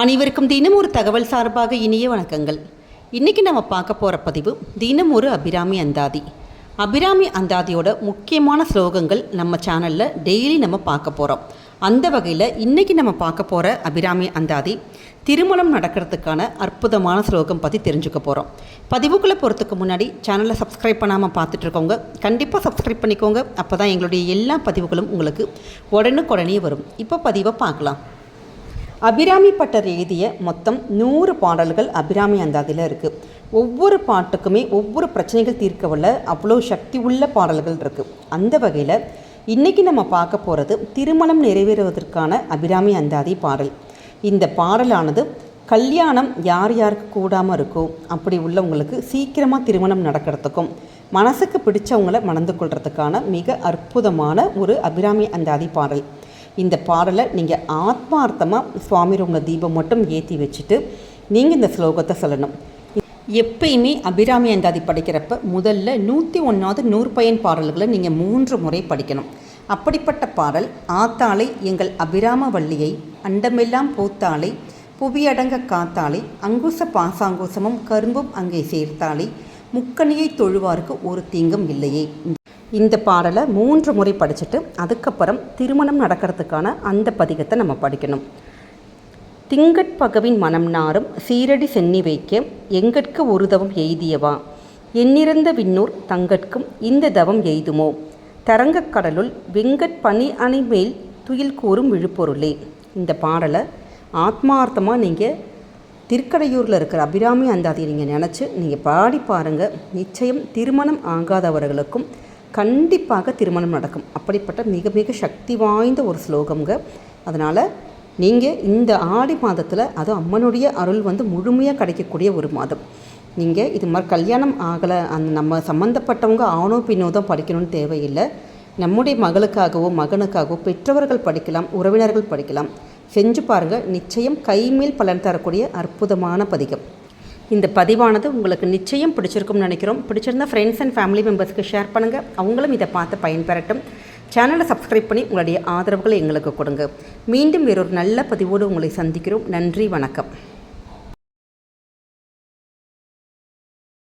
அனைவருக்கும் தினம் ஒரு தகவல் சார்பாக இனிய வணக்கங்கள். இன்றைக்கி நம்ம பார்க்க போகிற பதிவு தினம் ஒரு அபிராமி அந்தாதி. அபிராமி அந்தாதியோட முக்கியமான ஸ்லோகங்கள் நம்ம சேனலில் டெய்லி நம்ம பார்க்க போகிறோம். அந்த வகையில் இன்றைக்கி நம்ம பார்க்க போகிற அபிராமி அந்தாதி திருமணம் நடக்கிறதுக்கான அற்புதமான ஸ்லோகம் பற்றி தெரிஞ்சுக்க போகிறோம். பதிவுக்குள்ளே போகிறதுக்கு முன்னாடி சேனலை சப்ஸ்கிரைப் பண்ணாமல் பார்த்துட்ருக்கோங்க, கண்டிப்பாக சப்ஸ்கிரைப் பண்ணிக்கோங்க. அப்போ தான் எங்களுடைய எல்லா பதிவுகளும் உங்களுக்கு உடனுக்குடனே வரும். இப்போ பதிவை பார்க்கலாம். அபிராமி பட்டர் எழுதிய மொத்தம் 100 பாடல்கள் அபிராமி அந்தாதியில் இருக்குது. ஒவ்வொரு பாட்டுக்குமே ஒவ்வொரு பிரச்சனைகள் தீர்க்க வல்ல அவ்வளோ சக்தி உள்ள பாடல்கள் இருக்குது. அந்த வகையில் இன்றைக்கி நம்ம பார்க்க போகிறது திருமணம் நிறைவேறுவதற்கான அபிராமி அந்தாதி பாடல். இந்த பாடலானது கல்யாணம் யார் யாருக்கு கூடாமல் இருக்கோ அப்படி உள்ளவங்களுக்கு சீக்கிரமாக திருமணம் நடக்கிறதுக்கும் மனசுக்கு பிடிச்சவங்களை மணந்து கொள்றதுக்கான மிக அற்புதமான ஒரு அபிராமி அந்தாதி பாடல். இந்த பாடலை நீங்கள் ஆத்மார்த்தமாக சுவாமி ரூமில் தீபம் மட்டும் ஏற்றி வச்சுட்டு நீங்கள் இந்த ஸ்லோகத்தை சொல்லணும். எப்பயுமே அபிராமி அந்தாதி படிக்கிறப்ப முதல்ல 101வது 100 பயன் பாடல்களை நீங்கள் 3 முறை படிக்கணும். அப்படிப்பட்ட பாடல் ஆத்தாளை எங்கள் அபிராம வள்ளியை அண்டமெல்லாம் பூத்தாளை புவியடங்க காத்தாளை அங்குச பாசாங்குசமும் கரும்பும் அங்கே சேர்த்தாளை முக்கணியை தொழுவாருக்கு ஒரு தீங்கும் இல்லையே. இந்த பாடலை 3 முறை படிச்சுட்டு அதுக்கப்புறம் திருமணம் நடக்கிறதுக்கான அந்த பதிகத்தை நம்ம படிக்கணும். திங்கட்பகவின் மனம் நாரும் சீரடி சென்னி வைக்க எங்கட்கு ஒரு தவம் எய்தியவா எண்ணிறந்த விண்ணூர் தங்கட்கும் இந்த தவம் எய்துமோ தரங்கக் கடலுள் வெங்கட் பனி அணை மேல் துயில் கூறும் விழுப்பொருளே. இந்த பாடலை ஆத்மார்த்தமாக நீங்கள் திருக்கடையூரில் இருக்கிற அபிராமி அந்தாதியை நீங்கள் நினச்சி நீங்கள் பாடி பாருங்கள். நிச்சயம் திருமணம் ஆகாதவர்களுக்கும் கண்டிப்பாக திருமணம் நடக்கும். அப்படிப்பட்ட மிக மிக சக்தி வாய்ந்த ஒரு ஸ்லோகம்ங்க. அதனால் நீங்கள் இந்த ஆடி மாதத்தில் அதுவும் அம்மனுடைய அருள் முழுமையாக கிடைக்கக்கூடிய ஒரு மாதம். நீங்கள் இது மாதிரி கல்யாணம் ஆகலை, நம்ம சம்மந்தப்பட்டவங்க ஆணோ பின்னோ தான் படிக்கணும்னு தேவையில்லை. நம்முடைய மகளுக்காகவோ மகனுக்காகவோ பெற்றவர்கள் படிக்கலாம், உறவினர்கள் படிக்கலாம். செஞ்சு பாருங்கள், நிச்சயம் கைமேல் பலன் தரக்கூடிய அற்புதமான பதிகம். இந்த பதிவானது உங்களுக்கு நிச்சயம் பிடிச்சிருக்கும்னு நினைக்கிறோம். பிடிச்சிருந்தால் ஃப்ரெண்ட்ஸ் அண்ட் ஃபேமிலி மெம்பர்ஸ்க்கு ஷேர் பண்ணுங்கள், அவங்களும் இதை பார்த்து பயன்பெறட்டும். சேனலை சப்ஸ்கிரைப் பண்ணி உங்களுடைய ஆதரவுகளை எங்களுக்கு கொடுங்க. மீண்டும் வேறொரு நல்ல பதிவோடு உங்களை சந்திக்கிறோம். நன்றி, வணக்கம்.